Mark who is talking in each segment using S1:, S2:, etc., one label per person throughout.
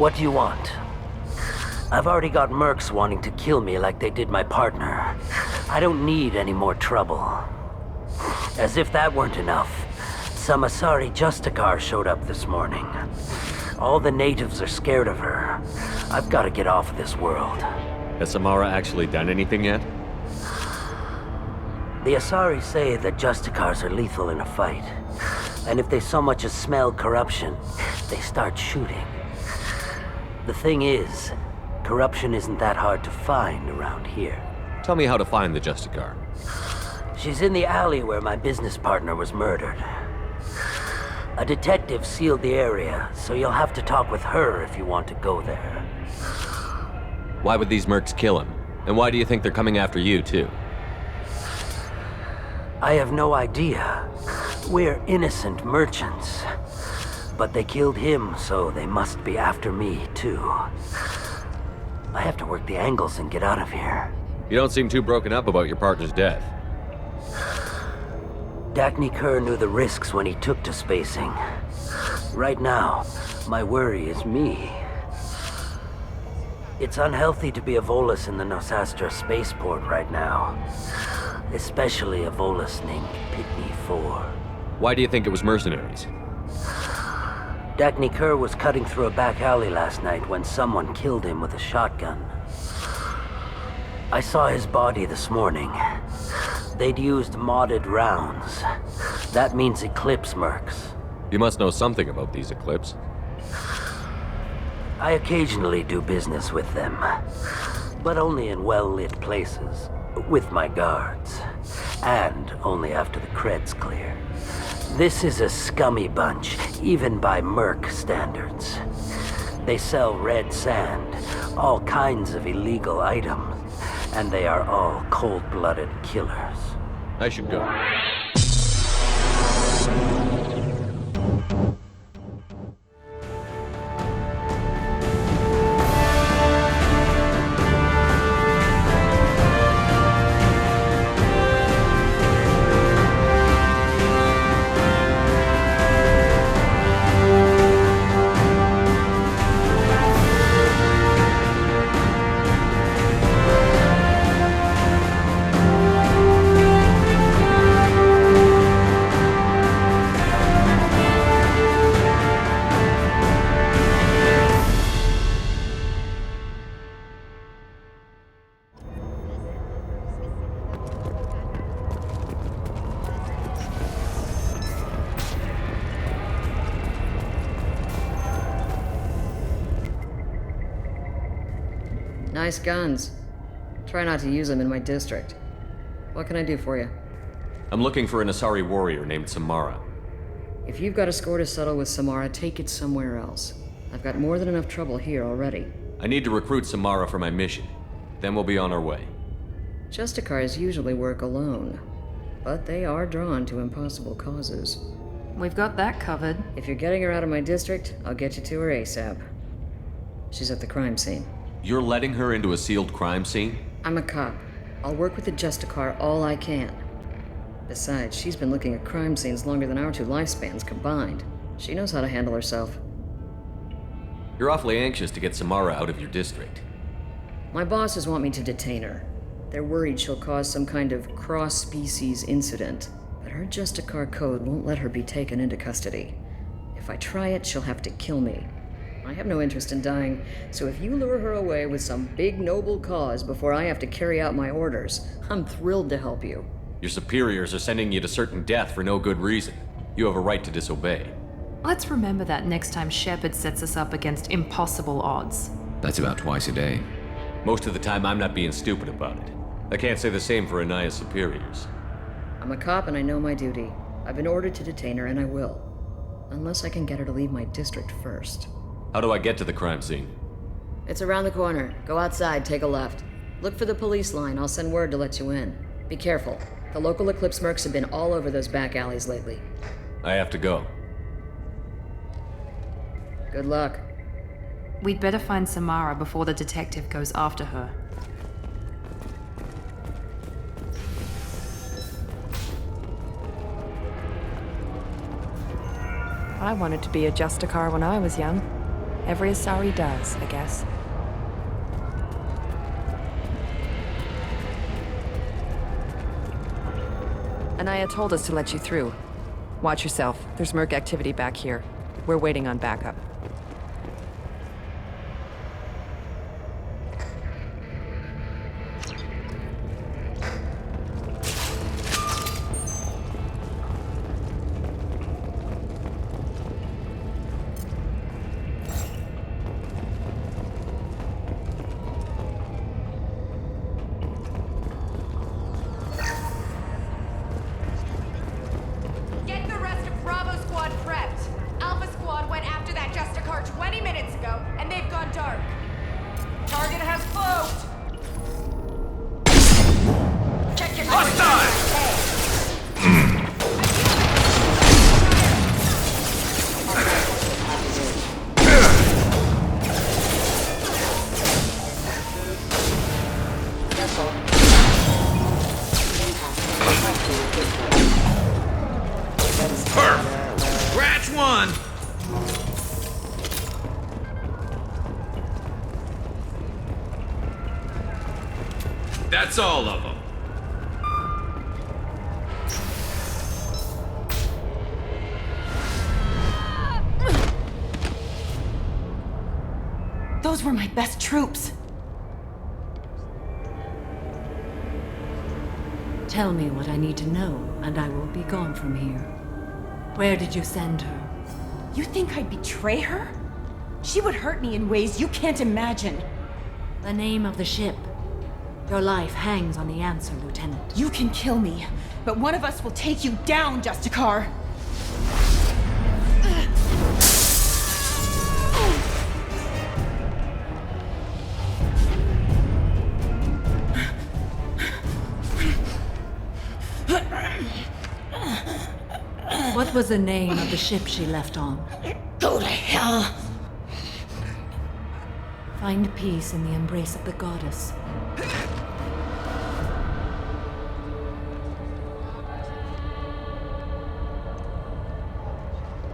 S1: What do you want? I've already got mercs wanting to kill me like they did my partner. I don't need any more trouble. As if that weren't enough, some Asari Justicar showed up this morning. All the natives are scared of her. I've got to get off of this world.
S2: Has Samara actually done anything yet?
S1: The Asari say that Justicars are lethal in a fight. And if they so much as smell corruption, they start shooting. The thing is, corruption isn't that hard to find around here.
S2: Tell me how to find the Justicar.
S1: She's in the alley where my business partner was murdered. A detective sealed the area, so you'll have to talk with her if you want to go there.
S2: Why would these mercs kill him? And why do you think they're coming after you, too?
S1: I have no idea. We're innocent merchants. But they killed him, so they must be after me, too. I have to work the angles and get out of here.
S2: You don't seem too broken up about your partner's death.
S1: Dagny Kerr knew the risks when he took to spacing. Right now, my worry is me. It's unhealthy to be a Volus in the Nosastra spaceport right now. Especially a Volus named Pitne For.
S2: Why do you think it was mercenaries?
S1: Dagny Kerr was cutting through a back alley last night when someone killed him with a shotgun. I saw his body this morning. They'd used modded rounds. That means Eclipse mercs.
S2: You must know something about these Eclipse.
S1: I occasionally do business with them, but only in well-lit places, with my guards, and only after the creds clear. This is a scummy bunch, even by merc standards. They sell red sand, all kinds of illegal items, and they are all cold-blooded killers.
S2: I should go.
S3: Nice guns. Try not to use them in my district. What can I do for you?
S2: I'm looking for an Asari warrior named Samara.
S3: If you've got a score to settle with Samara, take it somewhere else. I've got more than enough trouble here already.
S2: I need to recruit Samara for my mission. Then we'll be on our way.
S3: Justicars usually work alone, but they are drawn to impossible causes.
S4: We've got that covered.
S3: If you're getting her out of my district, I'll get you to her ASAP. She's at the crime scene.
S2: You're letting her into a sealed crime scene?
S3: I'm a cop. I'll work with the Justicar all I can. Besides, she's been looking at crime scenes longer than our two lifespans combined. She knows how to handle herself.
S2: You're awfully anxious to get Samara out of your district.
S3: My bosses want me to detain her. They're worried she'll cause some kind of cross-species incident, but her Justicar code won't let her be taken into custody. If I try it, she'll have to kill me. I have no interest in dying, so if you lure her away with some big noble cause before I have to carry out my orders, I'm thrilled to help you.
S2: Your superiors are sending you to certain death for no good reason. You have a right to disobey.
S4: Let's remember that next time Shepard sets us up against impossible odds.
S5: That's about twice a day.
S2: Most of the time, I'm not being stupid about it. I can't say the same for Anaya's superiors.
S3: I'm a cop and I know my duty. I've been ordered to detain her and I will. Unless I can get her to leave my district first.
S2: How do I get to the crime scene?
S3: It's around the corner. Go outside, take a left. Look for the police line. I'll send word to let you in. Be careful. The local Eclipse mercs have been all over those back alleys lately.
S2: I have to go.
S3: Good luck.
S4: We'd better find Samara before the detective goes after her.
S6: I wanted to be a Justicar when I was young.
S5: Every Asari does, I guess. Anaya told us to let you through. Watch yourself. There's Merc activity back here. We're waiting on backup.
S6: Get the rest of Bravo Squad prepped. Alpha Squad went after that Justicar 20 minutes ago, and they've gone dark. Target has closed. Check your
S7: Scratch one! That's all of them.
S6: Those were my best troops.
S8: Tell me what I need to know, and I will be gone from here. Where did you send her?
S6: You think I'd betray her? She would hurt me in ways you can't imagine.
S8: The name of the ship. Your life hangs on the answer, Lieutenant.
S6: You can kill me, but one of us will take you down, Justicar.
S8: What was the name of the ship she left on?
S6: Go to hell!
S8: Find peace in the embrace of the goddess.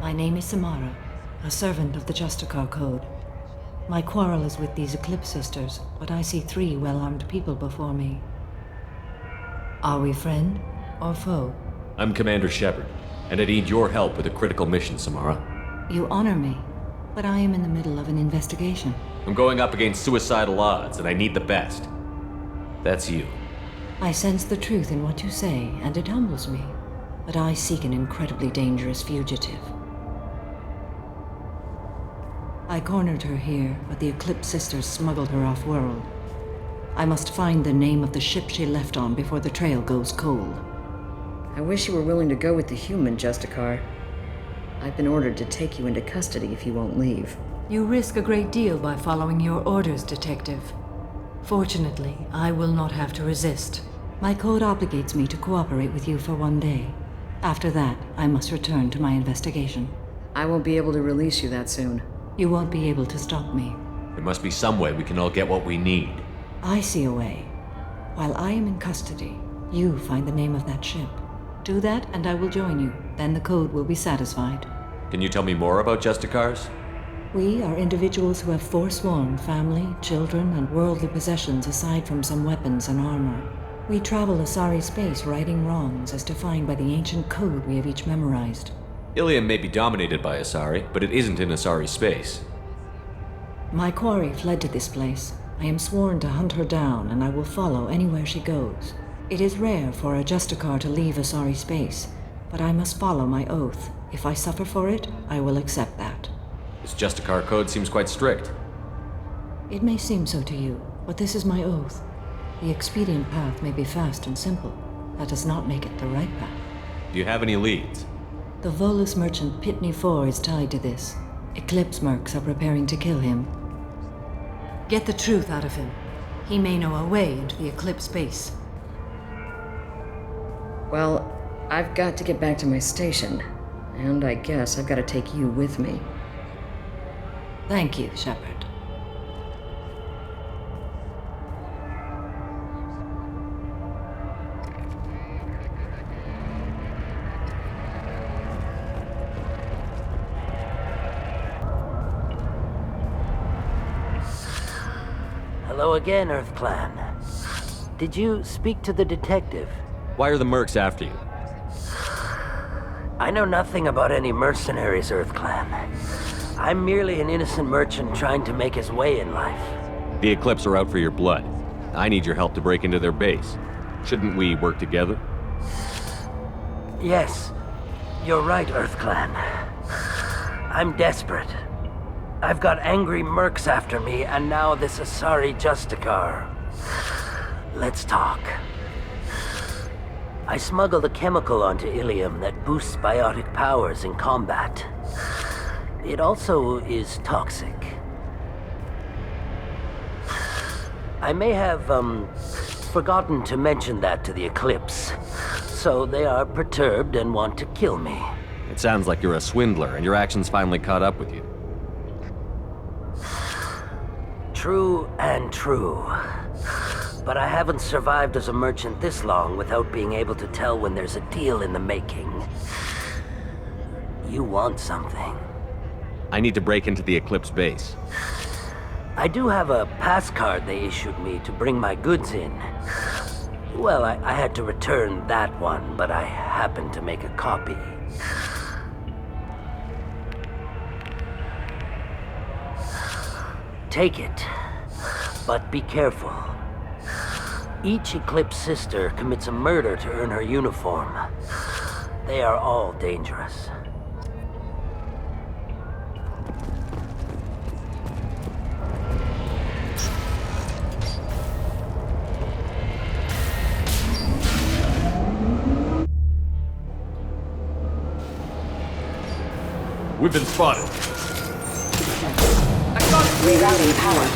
S8: My name is Samara, a servant of the Justicar Code. My quarrel is with these Eclipse sisters, but I see 3 well-armed people before me. Are we friend or foe?
S2: I'm Commander Shepard, and I need your help with a critical mission, Samara.
S8: You honor me, but I am in the middle of an investigation.
S2: I'm going up against suicidal odds, and I need the best. That's you.
S8: I sense the truth in what you say, and it humbles me. But I seek an incredibly dangerous fugitive. I cornered her here, but the Eclipse sisters smuggled her off-world. I must find the name of the ship she left on before the trail goes cold.
S3: I wish you were willing to go with the human, Justicar. I've been ordered to take you into custody if you won't leave.
S8: You risk a great deal by following your orders, Detective. Fortunately, I will not have to resist. My code obligates me to cooperate with you for 1 day. After that, I must return to my investigation.
S3: I won't be able to release you that soon.
S8: You won't be able to stop me.
S2: There must be some way we can all get what we need.
S8: I see a way. While I am in custody, you find the name of that ship. Do that, and I will join you. Then the code will be satisfied.
S2: Can you tell me more about Justicars?
S8: We are individuals who have forsworn family, children, and worldly possessions aside from some weapons and armor. We travel Asari space righting wrongs as defined by the ancient code we have each memorized.
S2: Ilium may be dominated by Asari, but it isn't in Asari space.
S8: My quarry fled to this place. I am sworn to hunt her down, and I will follow anywhere she goes. It is rare for a Justicar to leave Asari space, but I must follow my oath. If I suffer for it, I will accept that.
S2: This Justicar code seems quite strict.
S8: It may seem so to you, but this is my oath. The expedient path may be fast and simple. That does not make it the right path.
S2: Do you have any leads?
S8: The Volus merchant Pitne For is tied to this. Eclipse mercs are preparing to kill him. Get the truth out of him. He may know a way into the Eclipse Base.
S3: Well, I've got to get back to my station. And I guess I've got to take you with me.
S8: Thank you, Shepard.
S1: Hello again, Earth Clan. Did you speak to the detective?
S2: Why are the mercs after you?
S1: I know nothing about any mercenaries, Earth Clan. I'm merely an innocent merchant trying to make his way in life.
S2: The Eclipse are out for your blood. I need your help to break into their base. Shouldn't we work together?
S1: Yes, you're right, Earth Clan. I'm desperate. I've got angry mercs after me, and now this Asari Justicar. Let's talk. I smuggled a chemical onto Ilium that boosts biotic powers in combat. It also is toxic. I may have, forgotten to mention that to the Eclipse, so they are perturbed and want to kill me.
S2: It sounds like you're a swindler, and your actions finally caught up with you.
S1: True and true. But I haven't survived as a merchant this long without being able to tell when there's a deal in the making. You want something.
S2: I need to break into the Eclipse base.
S1: I do have a pass card they issued me to bring my goods in. Well, I had to return that one, but I happened to make a copy. Take it, but be careful. Each Eclipse sister commits a murder to earn her uniform. They are all dangerous.
S2: We've been spotted.
S8: Rerouting power.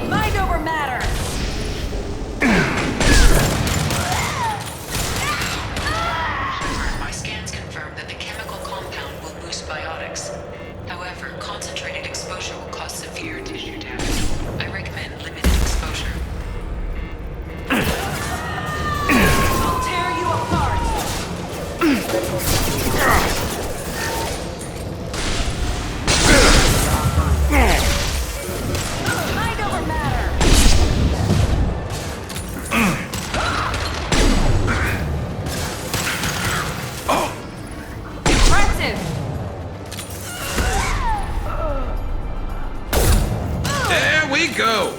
S6: Mind over matter!
S9: My scans confirm that the chemical compound will boost biotics. However, concentrated exposure will cause severe tissue damage. I recommend limited exposure.
S6: I'll tear you apart! Mind over matter!
S4: Impressive!
S7: There we go!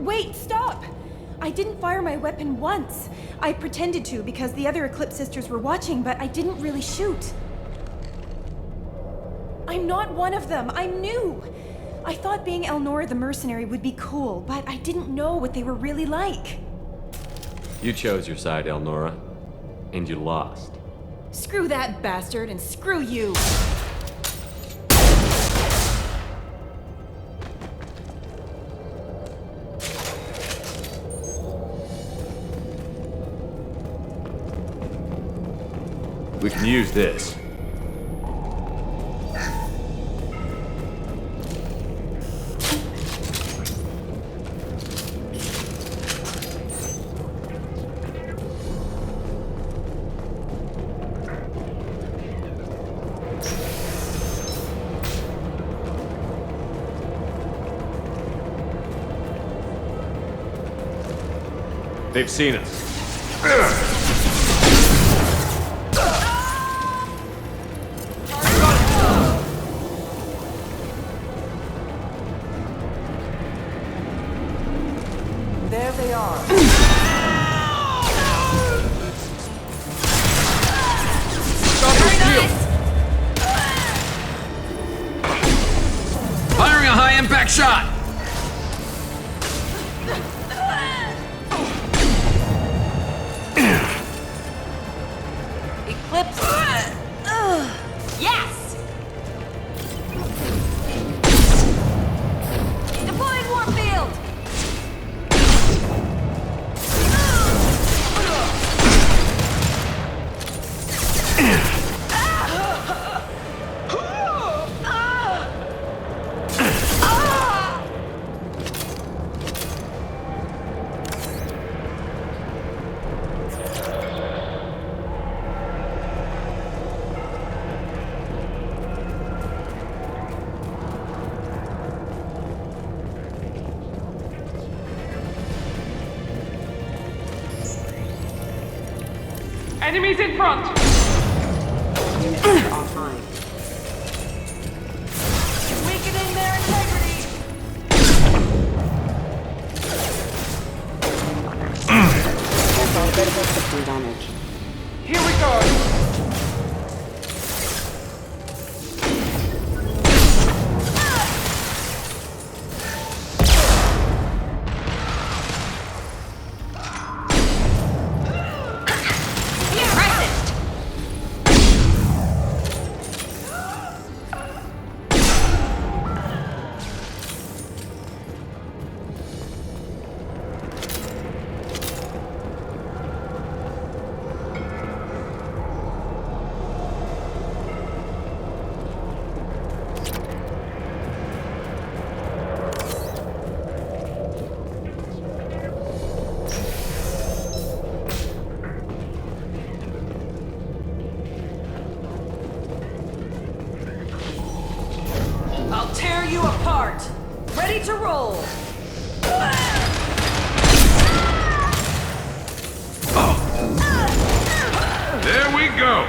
S6: Wait, stop! I didn't fire my weapon once. I pretended to because the other Eclipse sisters were watching, but I didn't really shoot. I'm not one of them. I'm new. I thought being Elnora the mercenary would be cool, but I didn't know what they were really like.
S2: You chose your side, Elnora, and you lost.
S6: Screw that bastard and screw you!
S2: We can use this. They've seen us.
S6: There they are.
S7: Very nice. Firing a high-impact shot.
S6: Eclipse. Yes. Deploying warfield.
S10: Enemies in front!
S6: Offline. Weakening their integrity.
S10: Critical system damage. Here we go!
S6: I'll tear you apart. Ready to roll.
S7: There we go.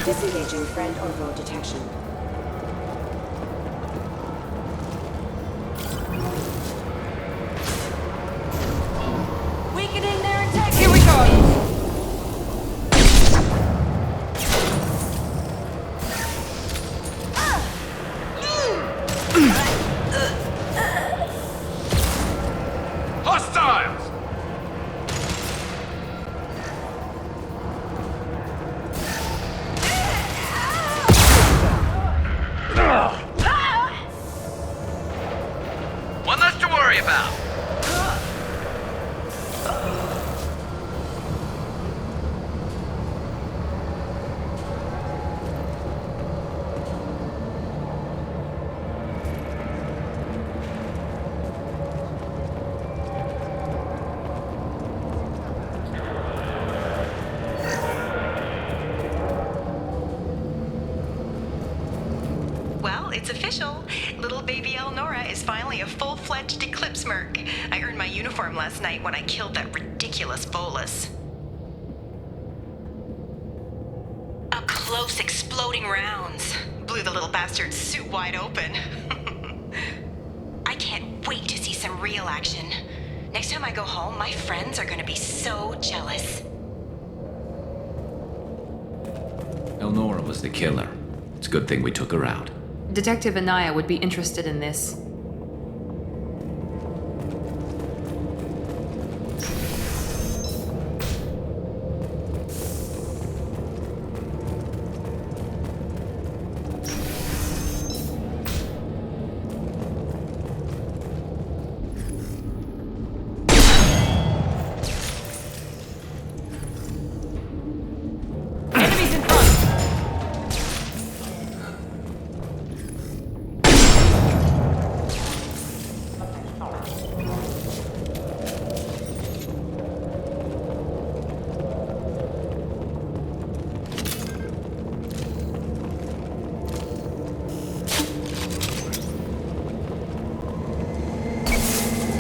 S10: Disengaging friend or foe detection.
S6: Weakening their integrity. Here we go.
S7: Hostiles! One less to worry about.
S9: Well, it's official. Little baby Elnora is finally a full-fledged Eclipse merc. I earned my uniform last night when I killed that ridiculous bolus. Up close, exploding rounds. Blew the little bastard's suit wide open. I can't wait to see some real action. Next time
S11: time I go home, my friends are gonna be so jealous.
S12: Elnora was the killer. It's a good thing we took her out.
S4: Detective Anaya would be interested in this.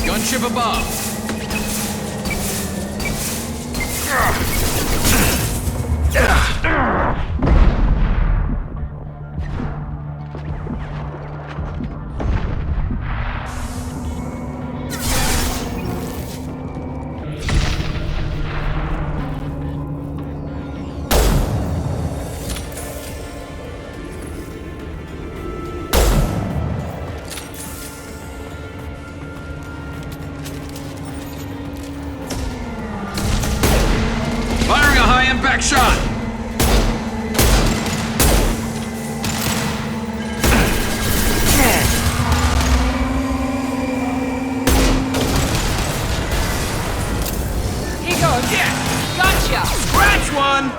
S7: Gunship above! Firing a high-impact shot!
S6: He goes.
S7: Yeah!
S6: Gotcha!
S7: Scratch one!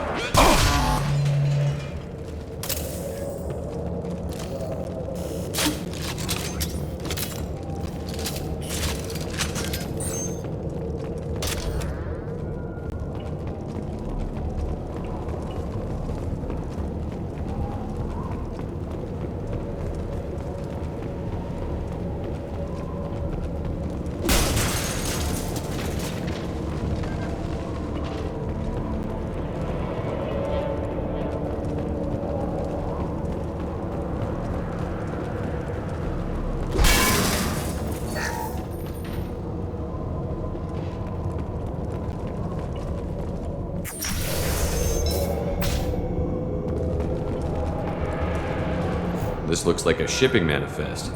S2: This looks like a shipping manifest.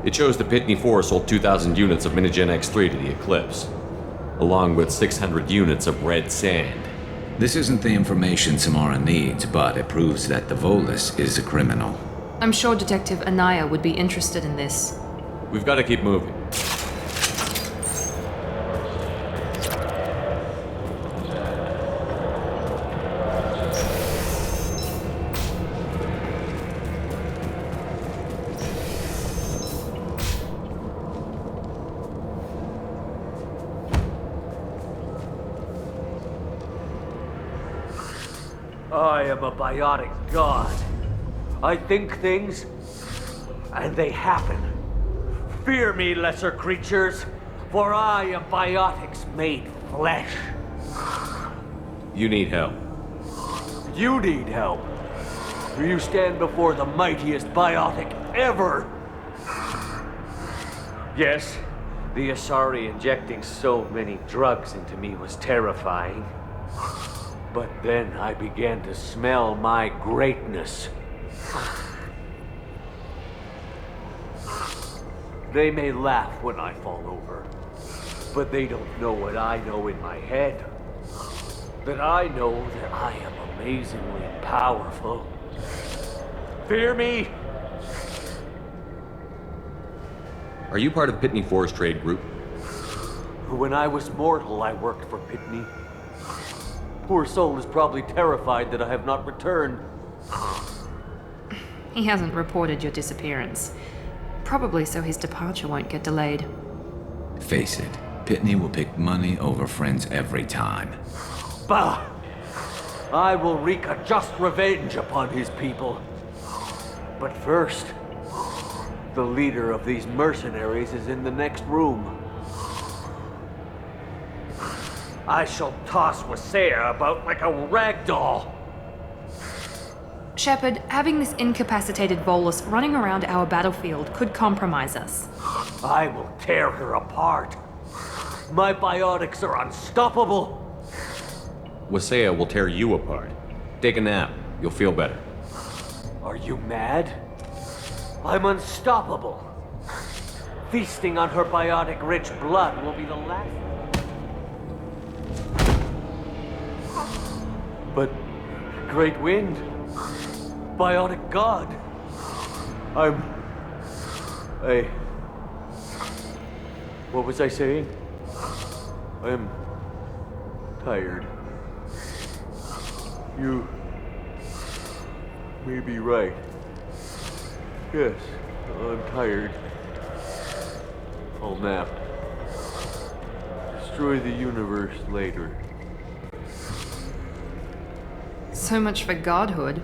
S2: It shows the Pitne For sold 2,000 units of Minigen X3 to the Eclipse, along with 600 units of red sand.
S12: This isn't the information Samara needs, but it proves that the Volus is a criminal.
S4: I'm sure Detective Anaya would be interested in this.
S2: We've got to keep moving.
S1: I am a biotic god. I think things, and they happen. Fear me, lesser creatures, for I am biotics made flesh.
S2: You need help.
S1: You need help. You stand before the mightiest biotic ever. Yes, the Asari injecting so many drugs into me was terrifying. But then I began to smell my greatness. They may laugh when I fall over, but they don't know what I know in my head. That I know that I am amazingly powerful. Fear me?
S2: Are you part of Pitne For's trade group?
S1: When I was mortal, I worked for Pitne. Poor soul is probably terrified that I have not returned.
S4: He hasn't reported your disappearance. Probably so his departure won't get delayed.
S12: Face it, Pitne will pick money over friends every time.
S1: Bah! I will wreak a just revenge upon his people. But first, the leader of these mercenaries is in the next room. I shall toss Wasea about like a rag doll.
S4: Shepard, having this incapacitated Volus running around our battlefield could compromise us.
S1: I will tear her apart.
S13: My biotics are unstoppable!
S2: Wasea will tear you apart. Take a nap. You'll feel better.
S13: Are you mad? I'm unstoppable. Feasting on her biotic-rich blood will be the last... But... Great Wind... Biotic God... What was I saying? I am... tired. You... may be right. Yes, I'm tired. I'll nap. Destroy the universe later.
S4: So much for godhood.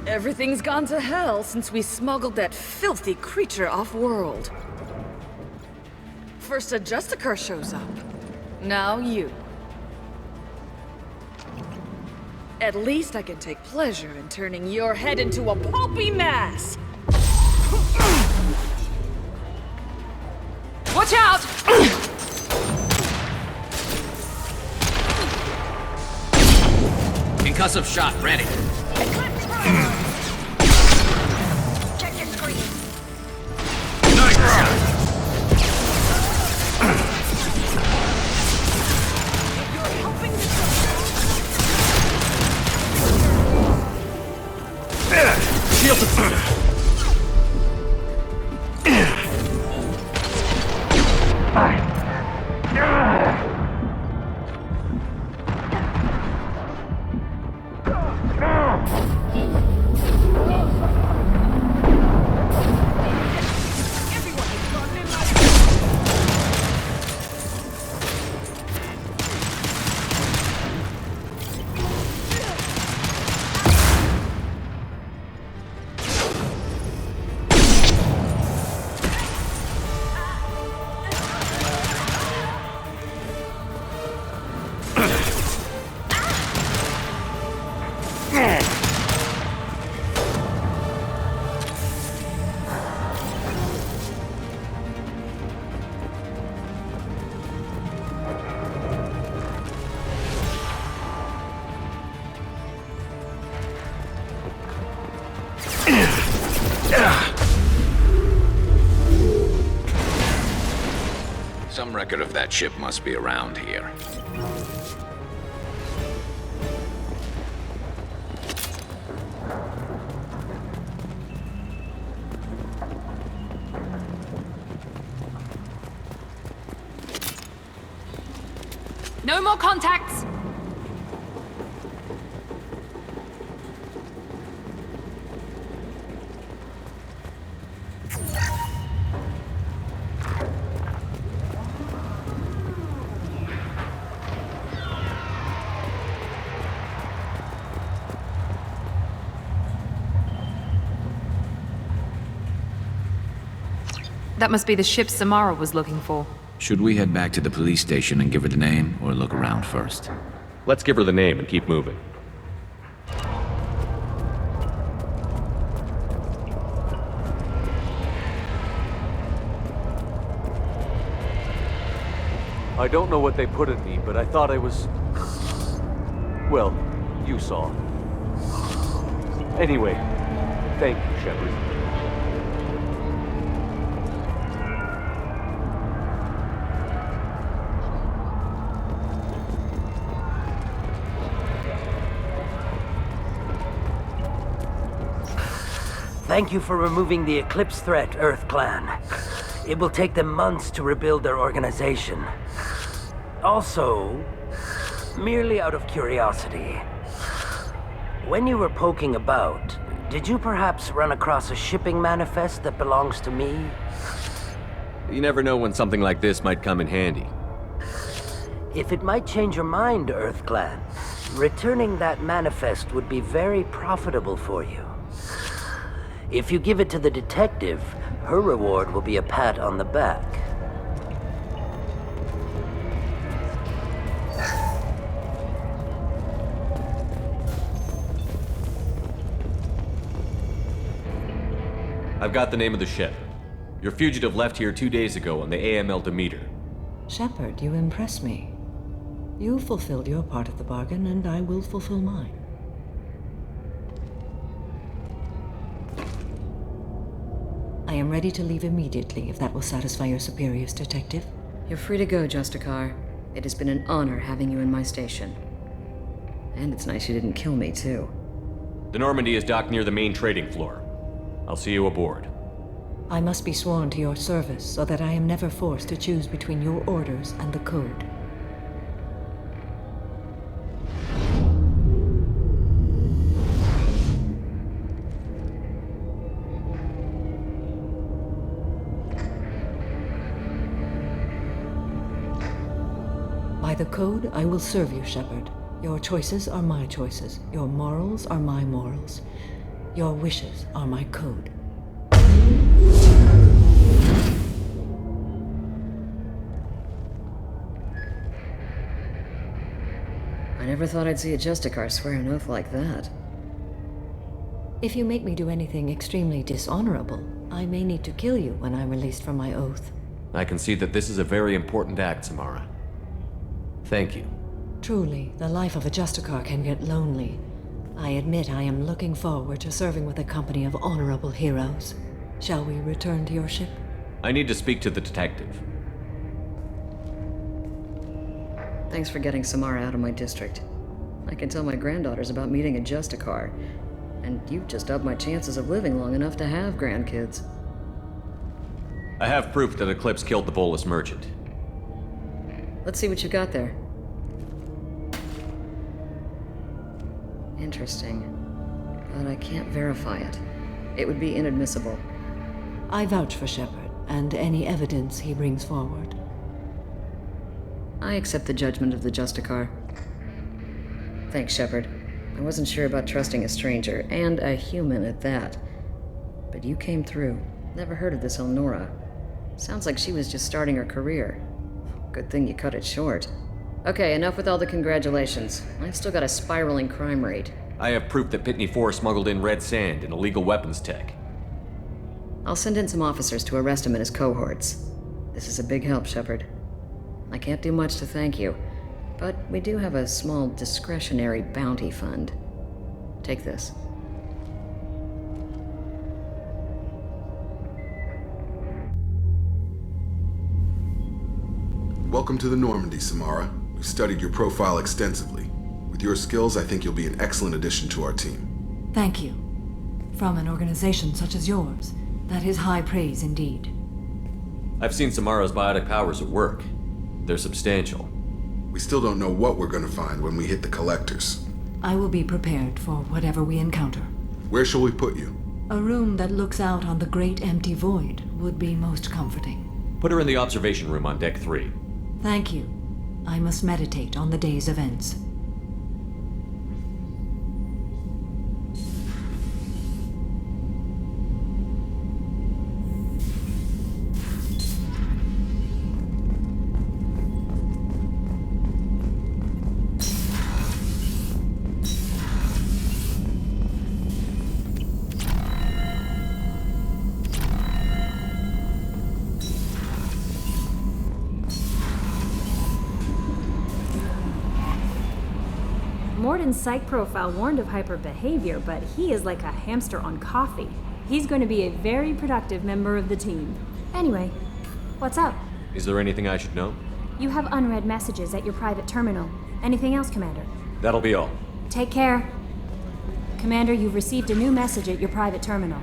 S14: Everything's gone to hell since we smuggled that filthy creature off-world. First a Justicar shows up. Now you. At least I can take pleasure in turning your head into a pulpy mass! Watch out!
S7: Concussive shot ready.
S11: Check your screen.
S7: Nice shot.
S13: Shield defender.
S12: Some record of that ship must be around here.
S4: No more contacts! That must be the ship Samara was looking for.
S12: Should we head back to the police station and give her the name, or look around first?
S2: Let's give her the name and keep moving.
S13: I don't know what they put in me, but I thought I was... Well, you saw. Anyway, thank you, Shepard.
S1: Thank you for removing the Eclipse threat, Earth Clan. It will take them months to rebuild their organization. Also, merely out of curiosity, when you were poking about, did you perhaps run across a shipping manifest that belongs to me?
S2: You never know when something like this might come in handy.
S1: If it might change your mind, Earth Clan, Returning that manifest would be very profitable for you. If you give it to the detective, her reward will be a pat on the back.
S2: I've got the name of the ship. Your fugitive left here 2 days ago on the AML Demeter.
S8: Shepard, you impress me. You fulfilled your part of the bargain, and I will fulfill mine. I am ready to leave immediately, if that will satisfy your superiors, Detective.
S3: You're free to go, Justicar. It has been an honor having you in my station. And it's nice you didn't kill me, too.
S2: The Normandy is docked near the main trading floor. I'll see you aboard.
S8: I must be sworn to your service, so that I am never forced to choose between your orders and the Code. By the Code, I will serve you, Shepard. Your choices are my choices. Your morals are my morals. Your wishes are my code.
S3: I never thought I'd see a Justicar swear an oath like that.
S8: If you make me do anything extremely dishonorable, I may need to kill you when I'm released from my oath.
S2: I can see that this is a very important act, Samara. Thank you.
S8: Truly, the life of a Justicar can get lonely. I admit I am looking forward to serving with a company of honorable heroes. Shall we return to your ship?
S2: I need to speak to the detective.
S3: Thanks for getting Samara out of my district. I can tell my granddaughters about meeting a Justicar, and you've just upped my chances of living long enough to have grandkids.
S2: I have proof that Eclipse killed the Volus merchant.
S3: Let's see what you got there. Interesting. But I can't verify it. It would be inadmissible.
S8: I vouch for Shepard, and any evidence he brings forward.
S3: I accept the judgment of the Justicar. Thanks, Shepard. I wasn't sure about trusting a stranger, and a human at that. But you came through. Never heard of this Elnora. Sounds like she was just starting her career. Good thing you cut it short. Okay, enough with all the congratulations. I've still got a spiraling crime rate.
S2: I have proof that Pitne For smuggled in red sand and illegal weapons tech.
S3: I'll send in some officers to arrest him and his cohorts. This is a big help, Shepard. I can't do much to thank you, but we do have a small discretionary bounty fund. Take this.
S15: Welcome to the Normandy, Samara. We've studied your profile extensively. With your skills, I think you'll be an excellent addition to our team.
S8: Thank you. From an organization such as yours, that is high praise indeed.
S2: I've seen Samara's biotic powers at work. They're substantial.
S15: We still don't know what we're going to find when we hit the collectors.
S8: I will be prepared for whatever we encounter.
S15: Where shall we put you?
S8: A room that looks out on the great empty void would be most comforting.
S2: Put her in the observation room on Deck 3.
S8: Thank you. I must meditate on the day's events.
S16: Morden's psych profile warned of hyper behavior, but he is like a hamster on coffee. He's going to be a very productive member of the team. Anyway, what's up?
S2: Is there anything I should know?
S16: You have unread messages at your private terminal. Anything else, Commander?
S2: That'll be all.
S16: Take care. Commander, you've received a new message at your private terminal.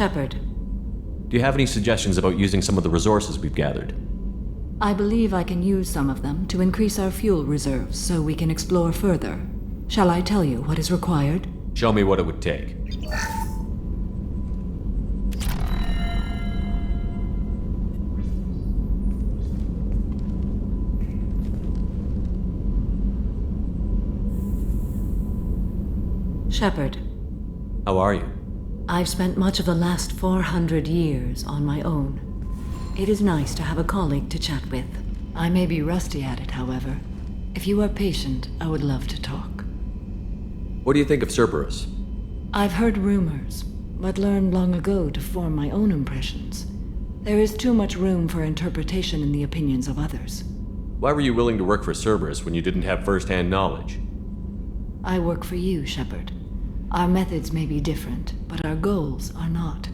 S8: Shepard.
S2: Do you have any suggestions about using some of the resources we've gathered?
S8: I believe I can use some of them to increase our fuel reserves so we can explore further. Shall I tell you what is required?
S2: Show me what it would take.
S8: Shepard.
S2: How are you?
S8: I've spent much of the last 400 years on my own. It is nice to have a colleague to chat with. I may be rusty at it, however. If you are patient, I would love to talk.
S2: What do you think of Cerberus?
S8: I've heard rumors, but learned long ago to form my own impressions. There is too much room for interpretation in the opinions of others.
S2: Why were you willing to work for Cerberus when you didn't have first-hand knowledge?
S8: I work for you, Shepard. Our methods may be different, but our goals are not.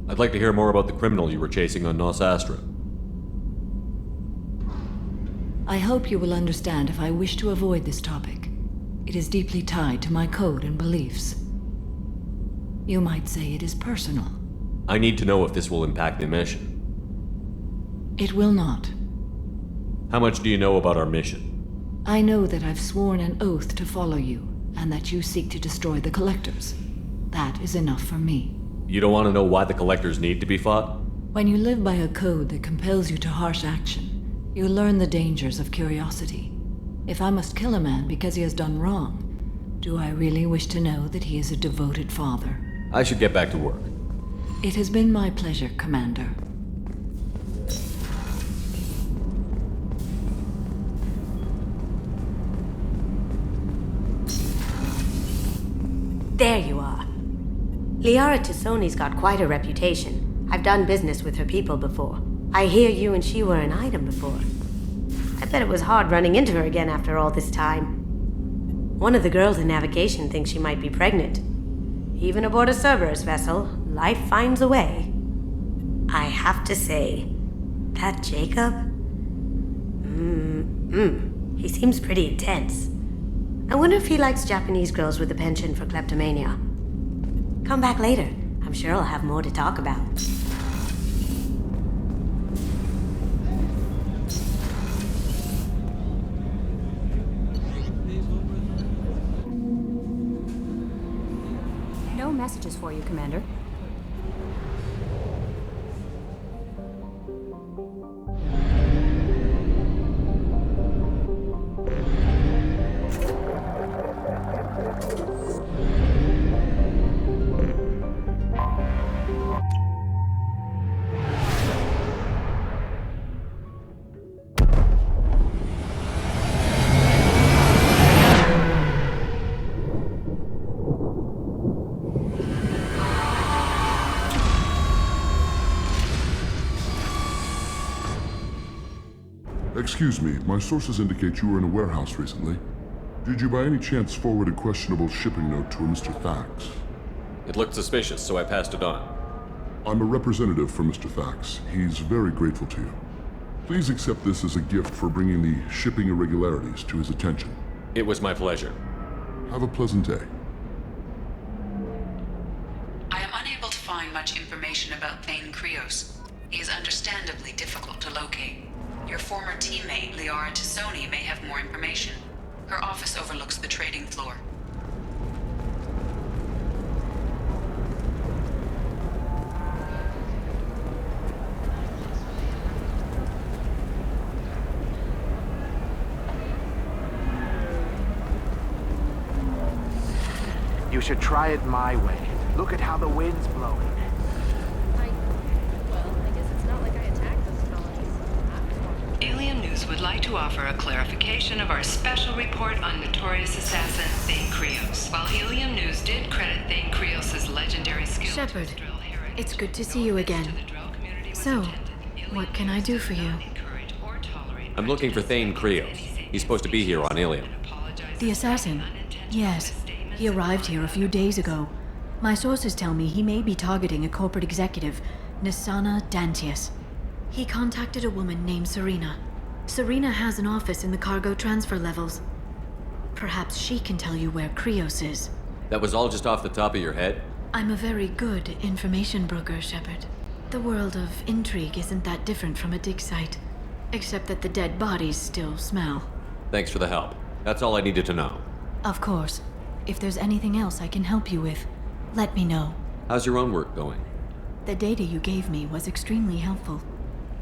S2: I'd like to hear more about the criminal you were chasing on Nos Astra.
S8: I hope you will understand if I wish to avoid this topic. It is deeply tied to my code and beliefs. You might say it is personal.
S2: I need to know if this will impact the mission.
S8: It will not.
S2: How much do you know about our mission?
S8: I know that I've sworn an oath to follow you, and that you seek to destroy the Collectors. That is enough for me.
S2: You don't want to know why the Collectors need to be fought?
S8: When you live by a code that compels you to harsh action, you learn the dangers of curiosity. If I must kill a man because he has done wrong, do I really wish to know that he is a devoted father?
S2: I should get back to work.
S8: It has been my pleasure, Commander.
S17: There you are. Liara Tassoni's got quite a reputation. I've done business with her people before. I hear you and she were an item before. I bet it was hard running into her again after all this time. One of the girls in navigation thinks she might be pregnant. Even aboard a Cerberus vessel, life finds a way. I have to say, that Jacob? He seems pretty intense. I wonder if he likes Japanese girls with a penchant for kleptomania. Come back later. I'm sure I'll have more to talk about.
S16: No messages for you, Commander.
S18: Excuse me, my sources indicate you were in a warehouse recently. Did you by any chance forward a questionable shipping note to a Mr. Thax?
S2: It looked suspicious, so I passed it on.
S18: I'm a representative for Mr. Thax. He's very grateful to you. Please accept this as a gift for bringing the shipping irregularities to his attention.
S2: It was my pleasure.
S18: Have a pleasant day.
S9: I am unable to find much information about Thane Krios. He is understandably difficult to locate. Your former teammate, Liara Tassoni, may have more information. Her office overlooks the trading floor.
S19: You should try it my way. Look at how the wind's blowing.
S9: Ilium News would like to offer a clarification of our special report on notorious assassin Thane Krios. While Ilium News did credit Thane Krios' legendary skills...
S20: Shepard, it's good to see you again. So, what can I do for you?
S2: I'm looking for Thane Krios. He's supposed to be here on Ilium.
S20: The assassin? Yes. He arrived here a few days ago. My sources tell me he may be targeting a corporate executive, Nisana Dantius. He contacted a woman named Serena. Serena has an office in the cargo transfer levels. Perhaps she can tell you where Krios is.
S2: That was all just off the top of your head?
S20: I'm a very good information broker, Shepard. The world of intrigue isn't that different from a dig site, except that the dead bodies still smell.
S2: Thanks for the help. That's all I needed to know.
S20: Of course. If there's anything else I can help you with, let me know.
S2: How's your own work going?
S20: The data you gave me was extremely helpful.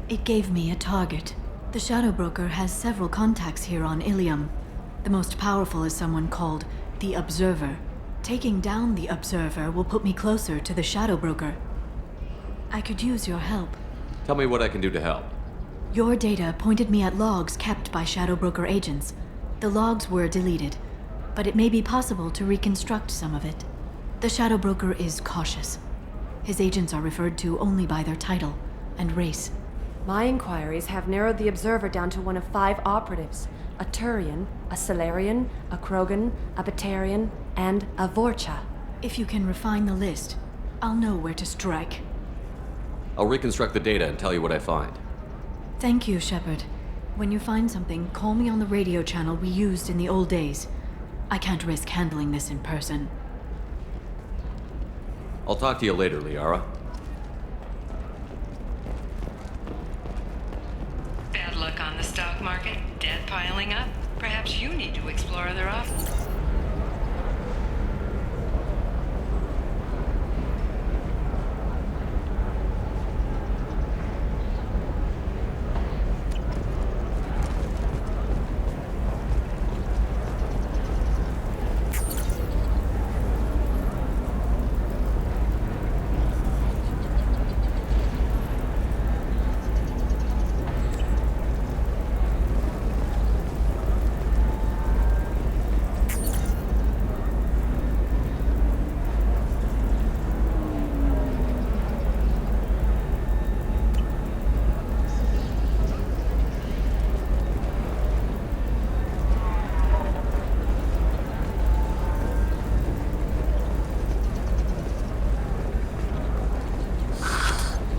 S20: It gave me a target. The Shadow Broker has several contacts here on Ilium. The most powerful is someone called the Observer. Taking down the Observer will put me closer to the Shadow Broker. I could use your help.
S2: Tell me what I can do to help.
S20: Your data pointed me at logs kept by Shadow Broker agents. The logs were deleted, but it may be possible to reconstruct some of it. The Shadow Broker is cautious. His agents are referred to only by their title and race.
S6: My inquiries have narrowed the Observer down to one of 5 operatives. A Turian, a Solarian, a Krogan, a Batarian, and a Vorcha.
S20: If you can refine the list, I'll know where to strike.
S2: I'll reconstruct the data and tell you what I find.
S20: Thank you, Shepard. When you find something, call me on the radio channel we used in the old days. I can't risk handling this in person.
S2: I'll talk to you later, Liara.
S9: Bad luck on the stock market? Debt piling up? Perhaps you need to explore other options.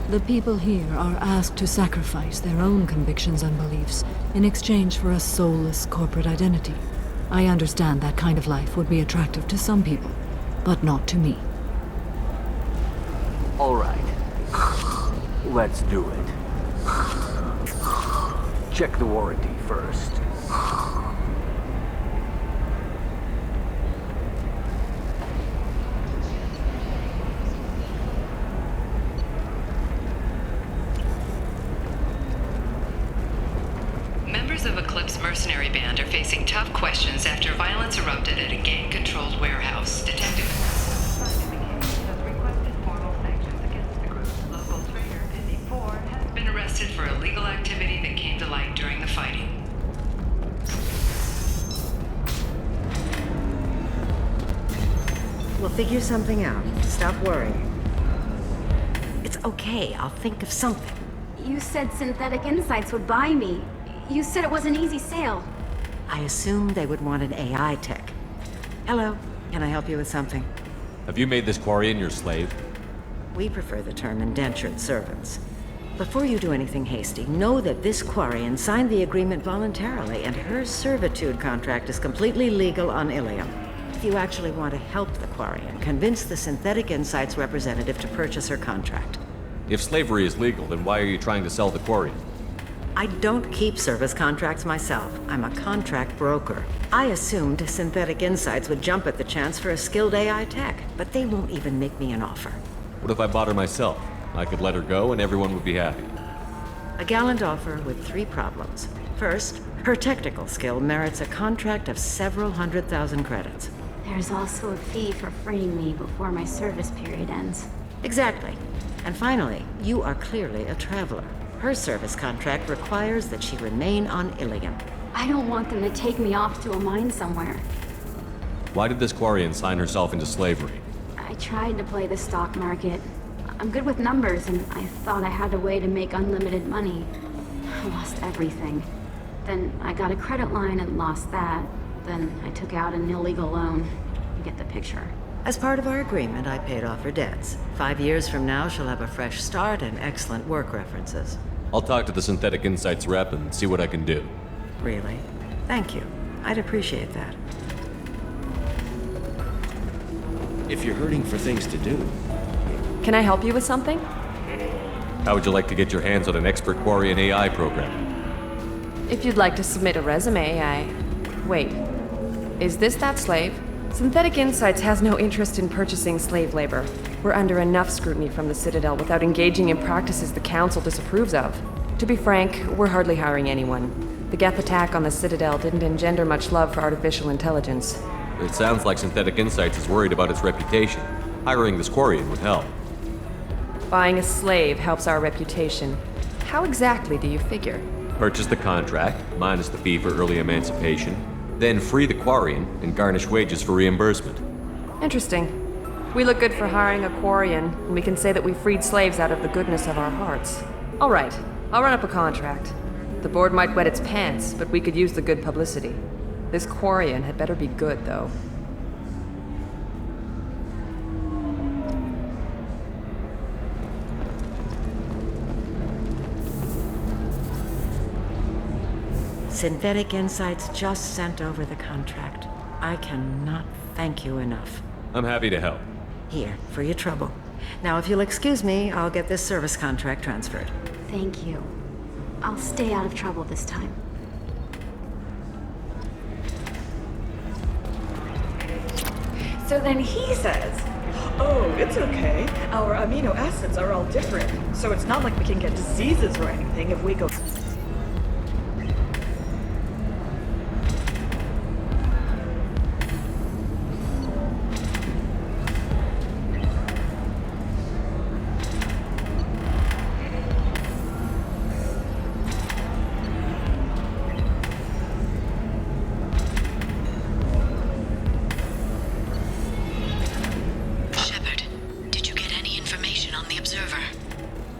S8: The people here are asked to sacrifice their own convictions and beliefs in exchange for a soulless corporate identity. I understand that kind of life would be attractive to some people, but not to me.
S13: All right. Let's do it. Check the warranty first.
S9: Members of Eclipse mercenary band are facing tough questions after violence erupted at a gang-controlled warehouse. Detective has requested formal sanctions against the group. Local trader Pitne For has been arrested for illegal activity that came to light during the fighting.
S17: We'll figure something out. Stop worrying. It's okay. I'll think of something.
S16: You said Synthetic Insights would buy me. You said it was an easy sale.
S17: I assumed they would want an AI tech. Hello. Can I help you with something?
S2: Have you made this Quarian your slave?
S17: We prefer the term indentured servants. Before you do anything hasty, know that this Quarian signed the agreement voluntarily, and her servitude contract is completely legal on Ilium. If you actually want to help the Quarian, convince the Synthetic Insights representative to purchase her contract.
S2: If slavery is legal, then why are you trying to sell the Quarian?
S17: I don't keep service contracts myself. I'm a contract broker. I assumed Synthetic Insights would jump at the chance for a skilled AI tech, but they won't even make me an offer.
S2: What if I bought her myself? I could let her go and everyone would be happy.
S17: A gallant offer with 3 problems. First, her technical skill merits a contract of several 100,000 credits.
S16: There's also a fee for freeing me before my service period ends.
S17: Exactly. And finally, you are clearly a traveler. Her service contract requires that she remain on Ilium.
S16: I don't want them to take me off to a mine somewhere.
S2: Why did this Quarian sign herself into slavery?
S16: I tried to play the stock market. I'm good with numbers, and I thought I had a way to make unlimited money. I lost everything. Then I got a credit line and lost that. Then I took out an illegal loan. You get the picture.
S17: As part of our agreement, I paid off her debts. 5 years from now, she'll have a fresh start and excellent work references.
S2: I'll talk to the Synthetic Insights rep and see what I can do.
S17: Really? Thank you. I'd appreciate that.
S21: if you're hurting for things to do.
S5: Can I help you with something?
S2: How would you like to get your hands on an expert Quarian AI program?
S5: If you'd like to submit a resume, Wait. Is this that slave? Synthetic Insights has no interest in purchasing slave labor. We're under enough scrutiny from the Citadel without engaging in practices the Council disapproves of. To be frank, we're hardly hiring anyone. The Geth attack on the Citadel didn't engender much love for artificial intelligence.
S2: It sounds like Synthetic Insights is worried about its reputation. Hiring this Quarian would help.
S5: Buying a slave helps our reputation. How exactly do you figure?
S2: Purchase the contract, minus the fee for early emancipation, then free the Quarian and garnish wages for reimbursement.
S5: Interesting. We look good for hiring a Quarian, and we can say that we freed slaves out of the goodness of our hearts. All right, I'll run up a contract. The board might wet its pants, but we could use the good publicity. This Quarian had better be good, though.
S8: Synthetic Insights just sent over the contract. I cannot thank you enough.
S2: I'm happy to help.
S8: Here, for your trouble. Now, if you'll excuse me, I'll get this service contract transferred.
S16: Thank you. I'll stay out of trouble this time.
S14: So then he says, oh, it's okay. Our amino acids are all different, so it's not like we can get diseases or anything if we go...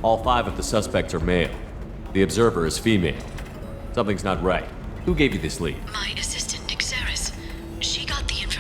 S2: All 5 of the suspects are male. The observer is female. Something's not right. Who gave you this lead?
S11: My assistant, Ixeris. She got the information